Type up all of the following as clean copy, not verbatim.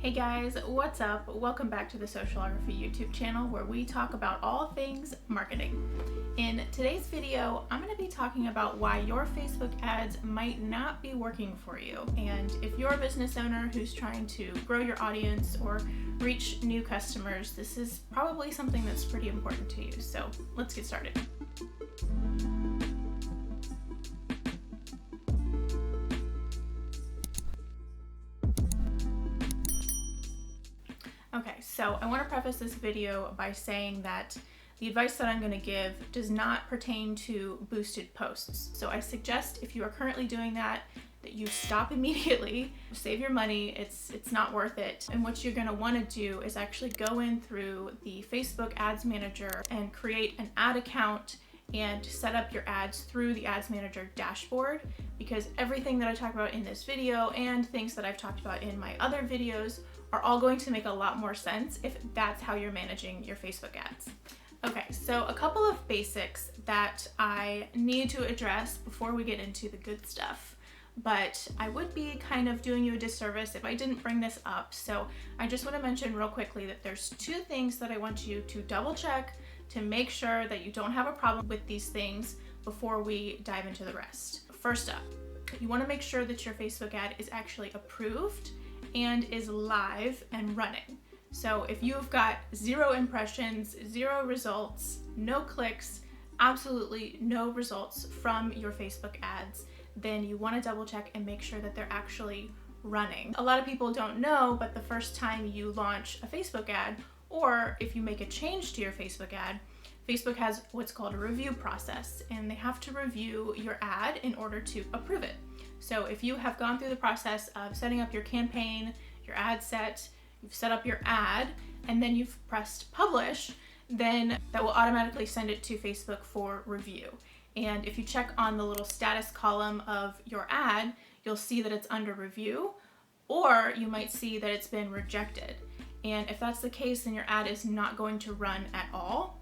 Hey guys, what's up? Welcome back to the Socialography YouTube channel where we talk about all things marketing. In today's video, I'm going to be talking about why your Facebook ads might not be working for you. And if you're a business owner who's trying to grow your audience or reach new customers, this is probably something that's pretty important to you. So let's get started. Okay, so I want to preface this video by saying that the advice that I'm going to give does not pertain to boosted posts. So I suggest if you are currently doing that you stop immediately, save your money, it's not worth it. And what you're going to want to do is actually go in through the Facebook Ads Manager and create an ad account and set up your ads through the Ads Manager dashboard, because everything that I talk about in this video and things that I've talked about in my other videos are all going to make a lot more sense if that's how you're managing your Facebook ads. Okay, so a couple of basics that I need to address before we get into the good stuff, but I would be kind of doing you a disservice if I didn't bring this up. So I just want to mention real quickly that there's two things that I want you to double check to make sure that you don't have a problem with these things before we dive into the rest. First up, you want to make sure that your Facebook ad is actually approved and is live and running. So if you've got 0 impressions, 0 results, no clicks, absolutely no results from your Facebook ads, then you want to double check and make sure that they're actually running. A lot of people don't know, but the first time you launch a Facebook ad, or if you make a change to your Facebook ad, Facebook has what's called a review process, and they have to review your ad in order to approve it. So if you have gone through the process of setting up your campaign, your ad set, you've set up your ad, and then you've pressed publish, then that will automatically send it to Facebook for review. And if you check on the little status column of your ad, you'll see that it's under review, or you might see that it's been rejected. And if that's the case, then your ad is not going to run at all.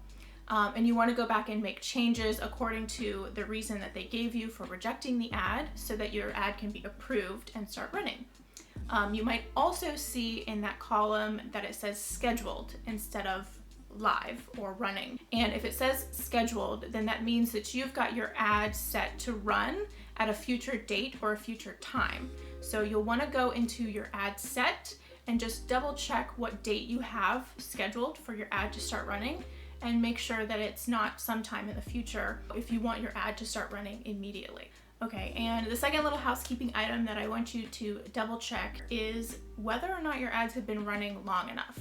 And you want to go back and make changes according to the reason that they gave you for rejecting the ad so that your ad can be approved and start running. You might also see in that column that it says scheduled instead of live or running. And if it says scheduled, then that means that you've got your ad set to run at a future date or a future time. So you'll want to go into your ad set and just double check what date you have scheduled for your ad to start running, and make sure that it's not sometime in the future if you want your ad to start running immediately. Okay, and the second little housekeeping item that I want you to double check is whether or not your ads have been running long enough.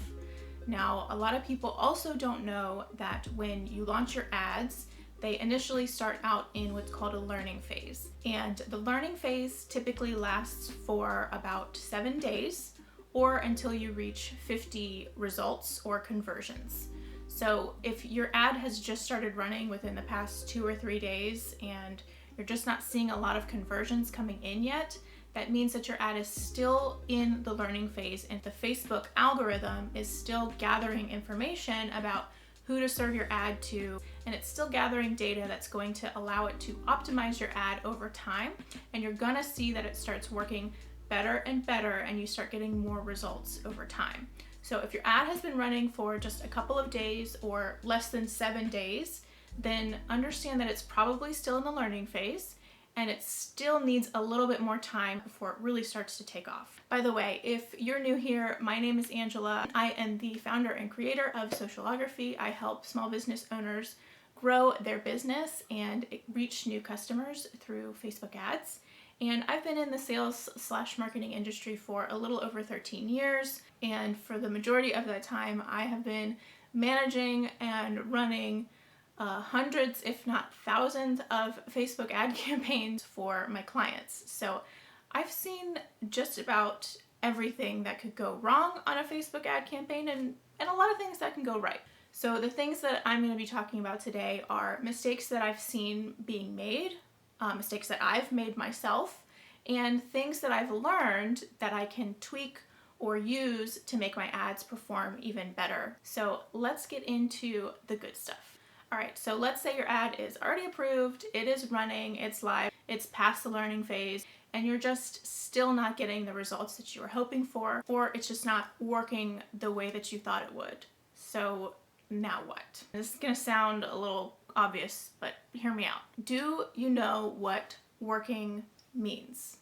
Now, a lot of people also don't know that when you launch your ads, they initially start out in what's called a learning phase. And the learning phase typically lasts for about 7 days, or until you reach 50 results or conversions. So if your ad has just started running within the past 2 or 3 days and you're just not seeing a lot of conversions coming in yet, that means that your ad is still in the learning phase and the Facebook algorithm is still gathering information about who to serve your ad to, and it's still gathering data that's going to allow it to optimize your ad over time, and you're gonna see that it starts working better and better and you start getting more results over time. So if your ad has been running for just a couple of days or less than 7 days, then understand that it's probably still in the learning phase and it still needs a little bit more time before it really starts to take off. By the way, if you're new here, my name is Angela. I am the founder and creator of Socialography. I help small business owners grow their business and reach new customers through Facebook ads. And I've been in the sales/marketing industry for a little over 13 years. And for the majority of that time, I have been managing and running hundreds, if not thousands, of Facebook ad campaigns for my clients. So I've seen just about everything that could go wrong on a Facebook ad campaign and a lot of things that can go right. So the things that I'm going to be talking about today are mistakes that I've seen being made, mistakes that I've made myself, and things that I've learned that I can tweak or use to make my ads perform even better. So let's get into the good stuff. All right, so let's say your ad is already approved, it is running, it's live, it's past the learning phase, and you're just still not getting the results that you were hoping for, or it's just not working the way that you thought it would. So now what? This is gonna sound a little obvious, but hear me out. Do you know what working means?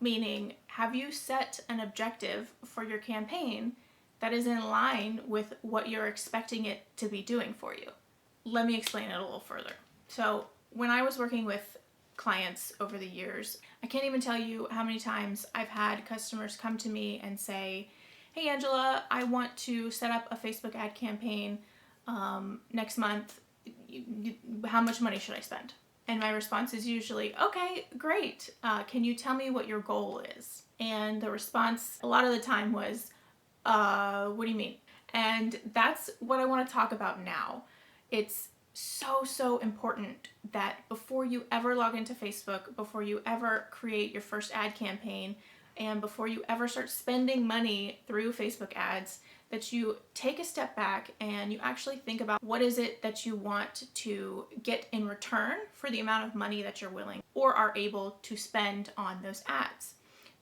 Meaning, have you set an objective for your campaign that is in line with what you're expecting it to be doing for you? Let me explain it a little further. So when I was working with clients over the years, I can't even tell you how many times I've had customers come to me and say, hey Angela, I want to set up a Facebook ad campaign next month. How much money should I spend? And my response is usually, okay, great. Can you tell me what your goal is? And the response a lot of the time was, what do you mean? And that's what I want to talk about now. It's so important that before you ever log into Facebook, before you ever create your first ad campaign, and before you ever start spending money through Facebook ads, that you take a step back and you actually think about what is it that you want to get in return for the amount of money that you're willing or are able to spend on those ads.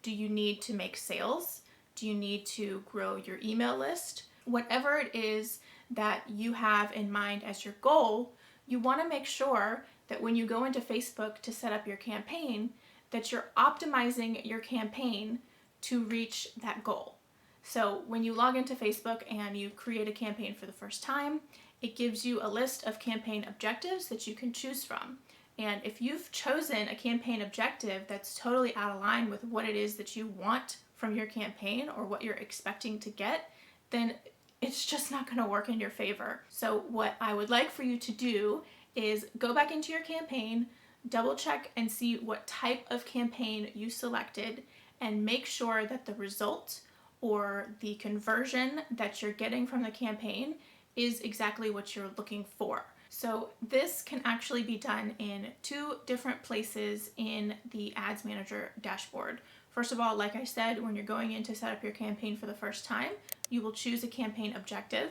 Do you need to make sales? Do you need to grow your email list? Whatever it is that you have in mind as your goal, you want to make sure that when you go into Facebook to set up your campaign, that you're optimizing your campaign to reach that goal. So when you log into Facebook and you create a campaign for the first time, it gives you a list of campaign objectives that you can choose from. And if you've chosen a campaign objective that's totally out of line with what it is that you want from your campaign or what you're expecting to get, then it's just not going to work in your favor. So what I would like for you to do is go back into your campaign, double check and see what type of campaign you selected, and make sure that the result or the conversion that you're getting from the campaign is exactly what you're looking for. So this can actually be done in two different places in the Ads Manager dashboard. First of all, like I said, when you're going in to set up your campaign for the first time, you will choose a campaign objective.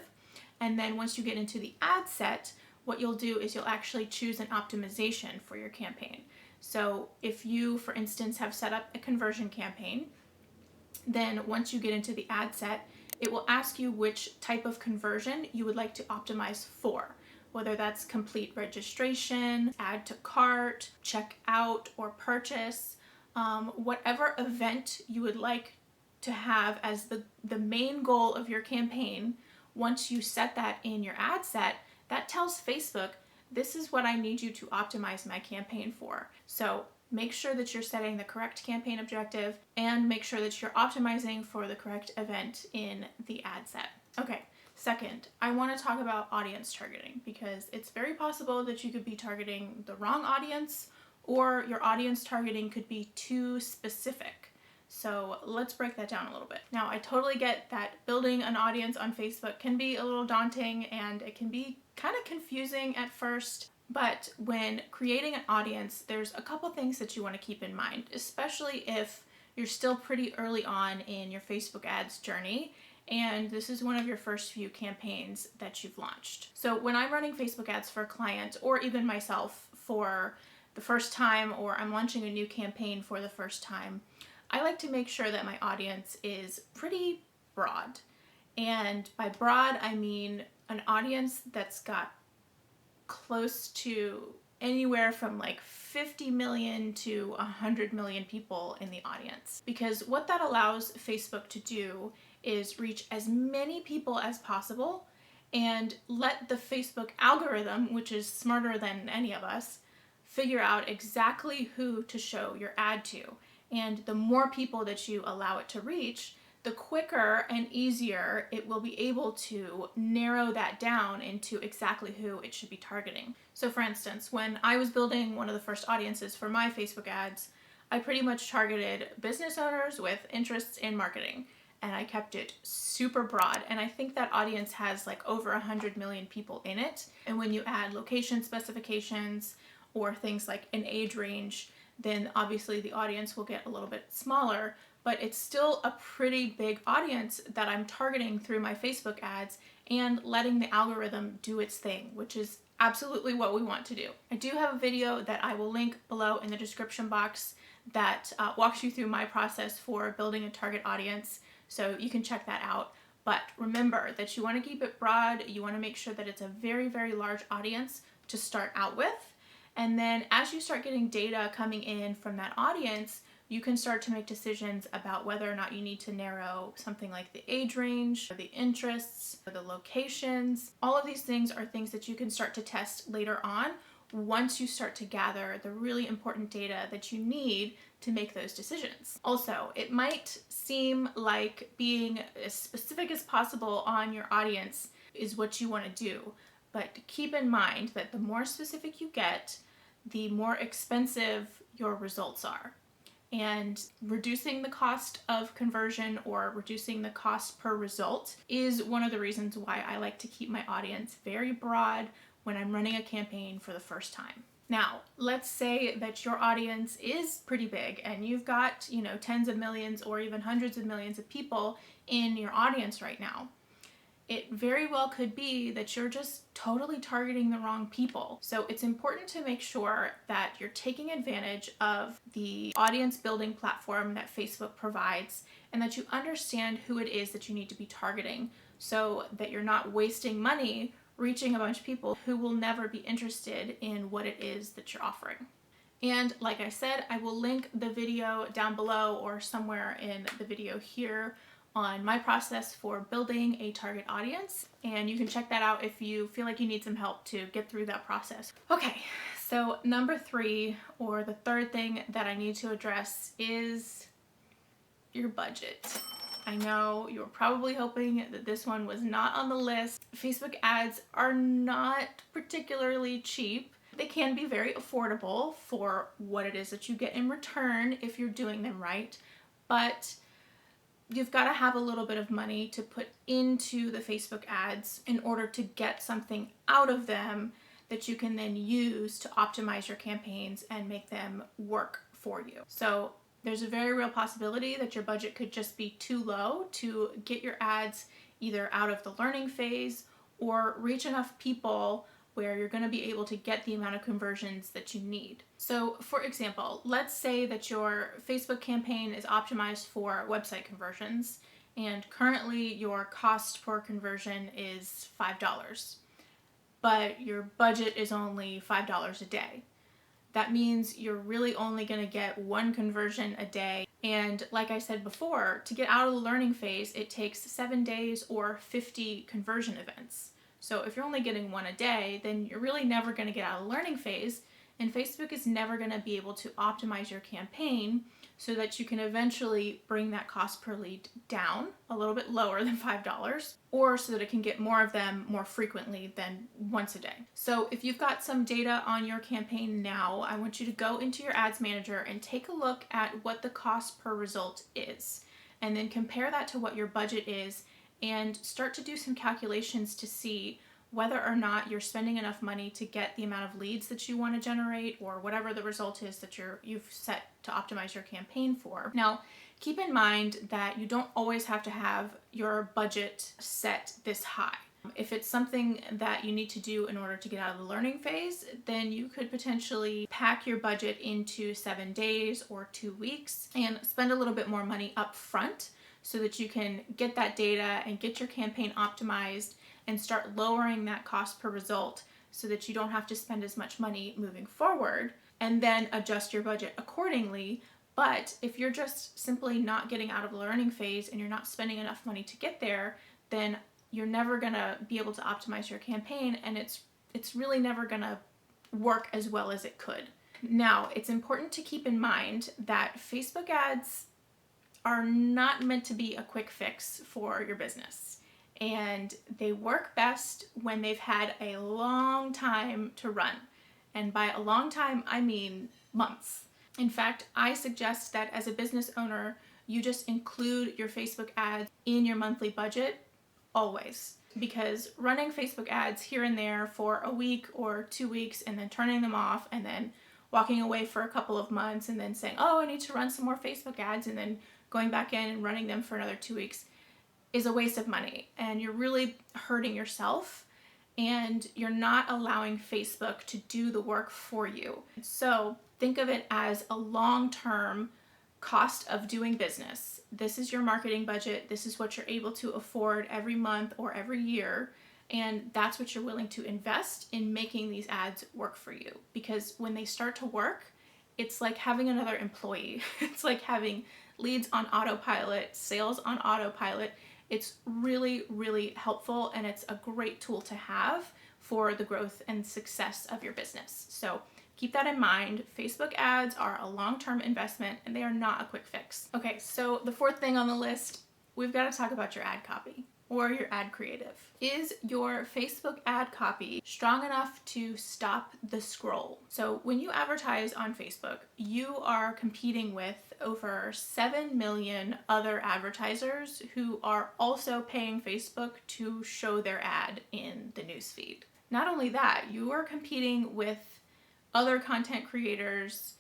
And then once you get into the ad set, what you'll do is you'll actually choose an optimization for your campaign. So if you, for instance, have set up a conversion campaign, then once you get into the ad set, it will ask you which type of conversion you would like to optimize for, whether that's complete registration, add to cart, checkout, or purchase, whatever event you would like to have as the main goal of your campaign. Once you set that in your ad set, that tells Facebook, this is what I need you to optimize my campaign for. So make sure that you're setting the correct campaign objective and make sure that you're optimizing for the correct event in the ad set. Okay, second, I want to talk about audience targeting because it's very possible that you could be targeting the wrong audience or your audience targeting could be too specific. So let's break that down a little bit. Now, I totally get that building an audience on Facebook can be a little daunting and it can be kind of confusing at first. But when creating an audience, there's a couple things that you want to keep in mind, especially if you're still pretty early on in your Facebook ads journey and this is one of your first few campaigns that you've launched. So when I'm running Facebook ads for a client or even myself for the first time, or I'm launching a new campaign for the first time, I like to make sure that my audience is pretty broad. And by broad, I mean an audience that's got close to anywhere from like 50 million to 100 million people in the audience. Because what that allows Facebook to do is reach as many people as possible and let the Facebook algorithm, which is smarter than any of us, figure out exactly who to show your ad to. And the more people that you allow it to reach, the quicker and easier it will be able to narrow that down into exactly who it should be targeting. So for instance, when I was building one of the first audiences for my Facebook ads, I pretty much targeted business owners with interests in marketing. And I kept it super broad. And I think that audience has like over 100 million people in it. And when you add location specifications or things like an age range, then obviously the audience will get a little bit smaller, but it's still a pretty big audience that I'm targeting through my Facebook ads and letting the algorithm do its thing, which is absolutely what we want to do. I do have a video that I will link below in the description box that walks you through my process for building a target audience, so you can check that out. But remember that you want to keep it broad. You want to make sure that it's a very, very large audience to start out with. And then as you start getting data coming in from that audience, you can start to make decisions about whether or not you need to narrow something like the age range, or the interests, or the locations. All of these things are things that you can start to test later on once you start to gather the really important data that you need to make those decisions. Also, it might seem like being as specific as possible on your audience is what you want to do, but keep in mind that the more specific you get, the more expensive your results are. And reducing the cost of conversion or reducing the cost per result is one of the reasons why I like to keep my audience very broad when I'm running a campaign for the first time. Now, let's say that your audience is pretty big and you've got, tens of millions or even hundreds of millions of people in your audience right now. It very well could be that you're just totally targeting the wrong people. So it's important to make sure that you're taking advantage of the audience building platform that Facebook provides, and that you understand who it is that you need to be targeting, so that you're not wasting money reaching a bunch of people who will never be interested in what it is that you're offering. And like I said, I will link the video down below or somewhere in the video here on my process for building a target audience, and you can check that out if you feel like you need some help to get through that process. Okay, so number 3, or the third thing that I need to address, is your budget. I know you were probably hoping that this one was not on the list. Facebook ads are not particularly cheap. They can be very affordable for what it is that you get in return if you're doing them right, but you've got to have a little bit of money to put into the Facebook ads in order to get something out of them that you can then use to optimize your campaigns and make them work for you. So there's a very real possibility that your budget could just be too low to get your ads either out of the learning phase or reach enough people where you're going to be able to get the amount of conversions that you need. So for example, let's say that your Facebook campaign is optimized for website conversions, and currently your cost per conversion is $5, but your budget is only $5 a day. That means you're really only going to get one conversion a day. And like I said before, to get out of the learning phase, it takes 7 days or 50 conversion events. So if you're only getting one a day, then you're really never going to get out of the learning phase, and Facebook is never going to be able to optimize your campaign so that you can eventually bring that cost per lead down a little bit lower than $5, or so that it can get more of them more frequently than once a day. So if you've got some data on your campaign now, I want you to go into your ads manager and take a look at what the cost per result is, and then compare that to what your budget is, and start to do some calculations to see whether or not you're spending enough money to get the amount of leads that you want to generate, or whatever the result is that you've set to optimize your campaign for. Now, keep in mind that you don't always have to have your budget set this high. If it's something that you need to do in order to get out of the learning phase, then you could potentially pack your budget into 7 days or 2 weeks and spend a little bit more money up front, so that you can get that data and get your campaign optimized and start lowering that cost per result, so that you don't have to spend as much money moving forward, and then adjust your budget accordingly. But if you're just simply not getting out of the learning phase and you're not spending enough money to get there, then you're never gonna be able to optimize your campaign, and it's really never gonna work as well as it could. Now, it's important to keep in mind that Facebook ads are not meant to be a quick fix for your business, and they work best when they've had a long time to run. And by a long time, I mean months. In fact, I suggest that as a business owner, you just include your Facebook ads in your monthly budget always, because running Facebook ads here and there for a week or 2 weeks and then turning them off and then walking away for a couple of months and then saying, oh, I need to run some more Facebook ads, and then going back in and running them for another 2 weeks is a waste of money, and you're really hurting yourself and you're not allowing Facebook to do the work for you. So think of it as a long-term cost of doing business. This is your marketing budget. This is what you're able to afford every month or every year. And that's what you're willing to invest in making these ads work for you. Because when they start to work, it's like having another employee. It's like having leads on autopilot, sales on autopilot. It's really, really helpful, and it's a great tool to have for the growth and success of your business. So keep that in mind. Facebook ads are a long-term investment, and they are not a quick fix. Okay, so the fourth thing on the list, we've got to talk about your ad copy or your ad creative. Is your Facebook ad copy strong enough to stop the scroll? So when you advertise on Facebook, you are competing with over 7 million other advertisers who are also paying Facebook to show their ad in the newsfeed. Not only that, you are competing with other content creators,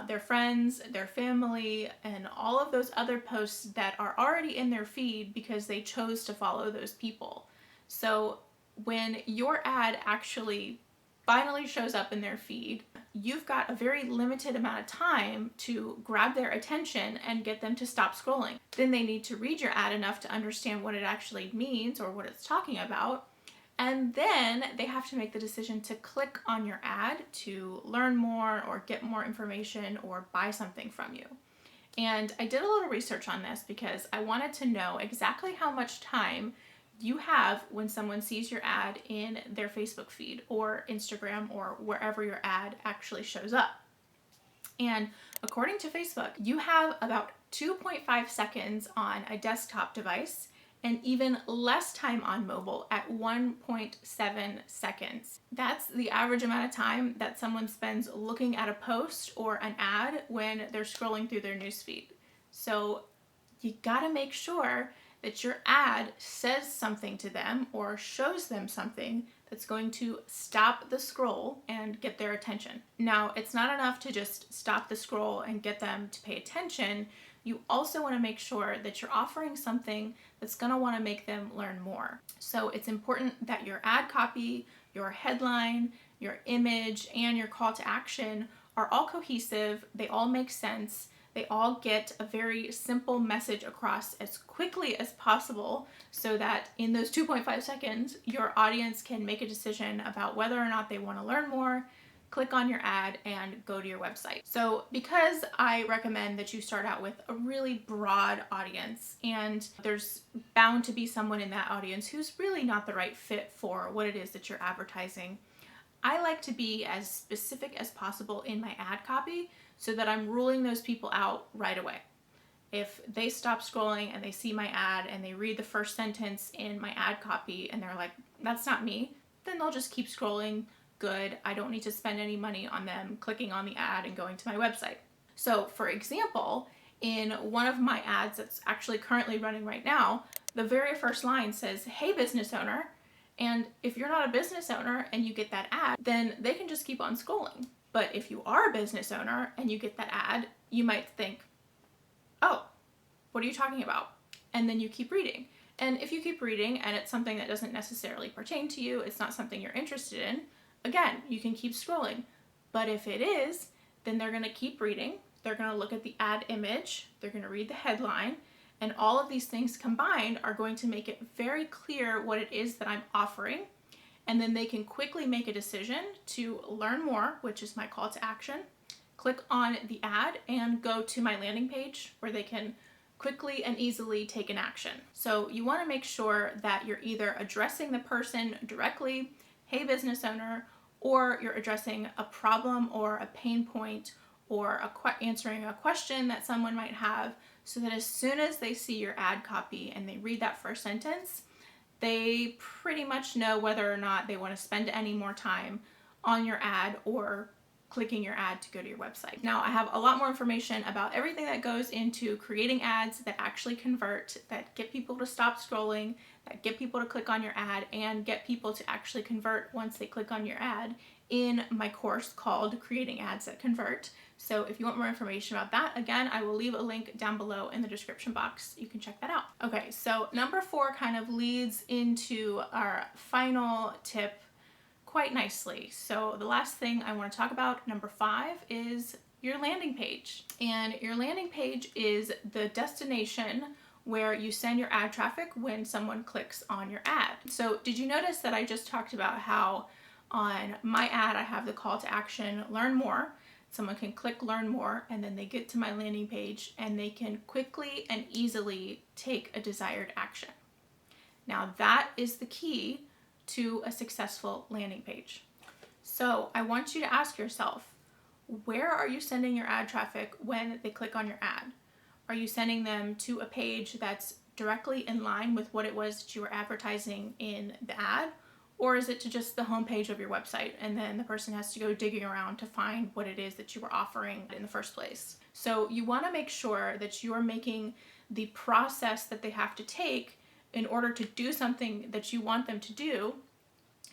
their friends, their family, and all of those other posts that are already in their feed because they chose to follow those people. So when your ad actually finally shows up in their feed, you've got a very limited amount of time to grab their attention and get them to stop scrolling. Then they need to read your ad enough to understand what it actually means or what it's talking about. And then they have to make the decision to click on your ad to learn more or get more information or buy something from you. And I did a little research on this because I wanted to know exactly how much time you have when someone sees your ad in their Facebook feed or Instagram or wherever your ad actually shows up. And according to Facebook, you have about 2.5 seconds on a desktop device and even less time on mobile at 1.7 seconds. That's the average amount of time that someone spends looking at a post or an ad when they're scrolling through their newsfeed. So you gotta make sure that your ad says something to them or shows them something that's going to stop the scroll and get their attention. Now, it's not enough to just stop the scroll and get them to pay attention. You also want to make sure that you're offering something that's going to want to make them learn more. So it's important that your ad copy, your headline, your image, and your call to action are all cohesive, they all make sense, they all get a very simple message across as quickly as possible so that in those 2.5 seconds, your audience can make a decision about whether or not they want to learn more, click on your ad, and go to your website. So because I recommend that you start out with a really broad audience, and there's bound to be someone in that audience who's really not the right fit for what it is that you're advertising, I like to be as specific as possible in my ad copy so that I'm ruling those people out right away. If they stop scrolling and they see my ad and they read the first sentence in my ad copy and they're like, that's not me, then they'll just keep scrolling. Good, I don't need to spend any money on them clicking on the ad and going to my website. So for example, in one of my ads that's actually currently running right now, the very first line says, "Hey business owner," and if you're not a business owner and you get that ad, then they can just keep on scrolling. But if you are a business owner and you get that ad, you might think, oh, what are you talking about? And then you keep reading. And if you keep reading and it's something that doesn't necessarily pertain to you, it's not something you're interested in, again, you can keep scrolling. But if it is, then they're going to keep reading, they're going to look at the ad image, they're going to read the headline, and all of these things combined are going to make it very clear what it is that I'm offering. And then they can quickly make a decision to learn more, which is my call to action, click on the ad, and go to my landing page where they can quickly and easily take an action. So you want to make sure that you're either addressing the person directly, "Hey business owner," or you're addressing a problem or a pain point or answering a question that someone might have, so that as soon as they see your ad copy and they read that first sentence, they pretty much know whether or not they want to spend any more time on your ad or clicking your ad to go to your website. Now, I have a lot more information about everything that goes into creating ads that actually convert, that get people to stop scrolling, that get people to click on your ad, and get people to actually convert once they click on your ad in my course called Creating Ads That Convert. So if you want more information about that, again, I will leave a link down below in the description box. You can check that out. Okay, so number 4 kind of leads into our final tip quite nicely. So the last thing I want to talk about, number 5, is your landing page. And your landing page is the destination where you send your ad traffic when someone clicks on your ad. So did you notice that I just talked about how on my ad I have the call to action, learn more. Someone can click learn more, and then they get to my landing page and they can quickly and easily take a desired action. Now that is the key to a successful landing page. So I want you to ask yourself, where are you sending your ad traffic when they click on your ad? Are you sending them to a page that's directly in line with what it was that you were advertising in the ad? Or is it to just the homepage of your website, and then the person has to go digging around to find what it is that you were offering in the first place? So you want to make sure that you are making the process that they have to take in order to do something that you want them to do.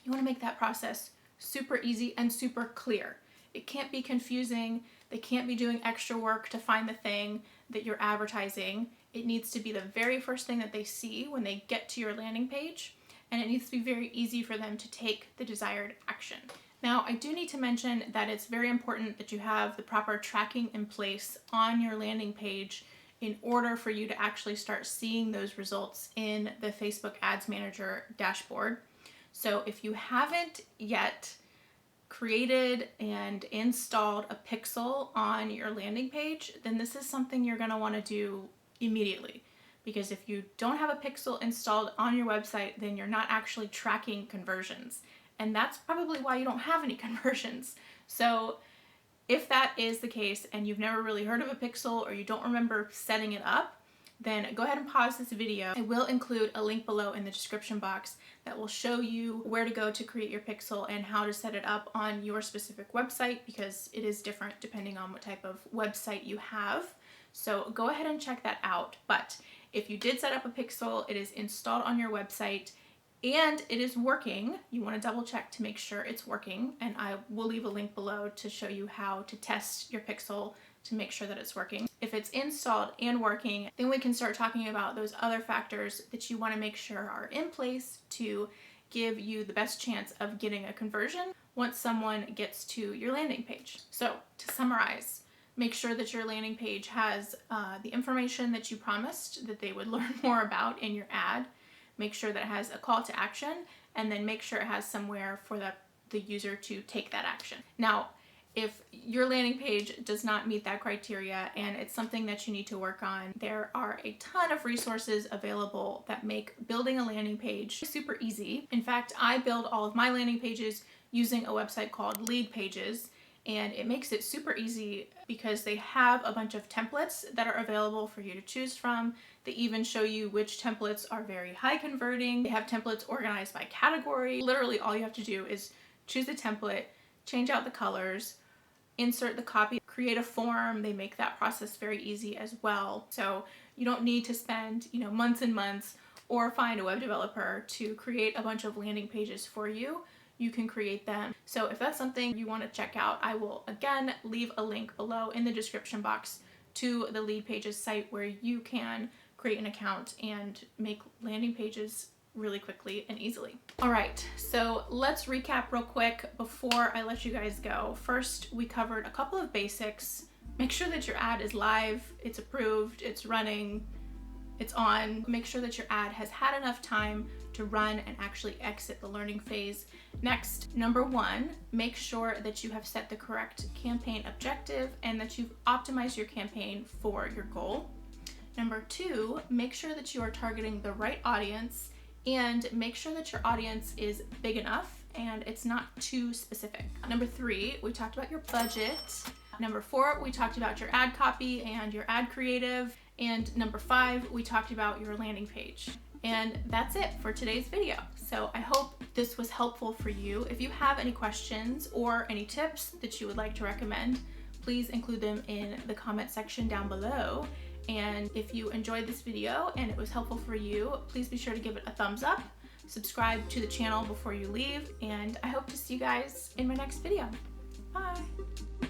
You want to make that process super easy and super clear. It can't be confusing. They can't be doing extra work to find the thing that you're advertising. It needs to be the very first thing that they see when they get to your landing page, and it needs to be very easy for them to take the desired action. Now, I do need to mention that it's very important that you have the proper tracking in place on your landing page in order for you to actually start seeing those results in the Facebook Ads Manager dashboard. So if you haven't yet created and installed a pixel on your landing page, then this is something you're going to want to do immediately. Because if you don't have a pixel installed on your website, then you're not actually tracking conversions. And that's probably why you don't have any conversions. So if that is the case and you've never really heard of a pixel or you don't remember setting it up, then go ahead and pause this video. I will include a link below in the description box that will show you where to go to create your pixel and how to set it up on your specific website, because it is different depending on what type of website you have. So go ahead and check that out. But if you did set up a pixel, it is installed on your website, and it is working, you want to double check to make sure it's working, and I will leave a link below to show you how to test your pixel to make sure that it's working. If it's installed and working, then we can start talking about those other factors that you want to make sure are in place to give you the best chance of getting a conversion once someone gets to your landing page. So to summarize, make sure that your landing page has the information that you promised that they would learn more about in your ad. Make sure that it has a call to action, and then make sure it has somewhere for the user to take that action. Now, if your landing page does not meet that criteria and it's something that you need to work on, there are a ton of resources available that make building a landing page super easy. In fact, I build all of my landing pages using a website called Lead Pages, and it makes it super easy because they have a bunch of templates that are available for you to choose from. They even show you which templates are very high converting. They have templates organized by category. Literally all you have to do is choose a template, change out the colors, insert the copy, create a form. They make that process very easy as well. So you don't need to spend, months and months or find a web developer to create a bunch of landing pages for you. You can create them. So if that's something you want to check out, I will again leave a link below in the description box to the Lead Pages site where you can create an account and make landing pages really quickly and easily. All right, so let's recap real quick before I let you guys go. First, we covered a couple of basics. Make sure that your ad is live, it's approved, it's running, it's on. Make sure that your ad has had enough time to run and actually exit the learning phase. Next, number 1, make sure that you have set the correct campaign objective and that you've optimized your campaign for your goal. Number 2, make sure that you are targeting the right audience, and make sure that your audience is big enough and it's not too specific. Number 3, we talked about your budget. Number 4, we talked about your ad copy and your ad creative. And number 5, we talked about your landing page. And that's it for today's video. So I hope this was helpful for you. If you have any questions or any tips that you would like to recommend, please include them in the comment section down below. And if you enjoyed this video and it was helpful for you, please be sure to give it a thumbs up, subscribe to the channel before you leave, and I hope to see you guys in my next video. Bye!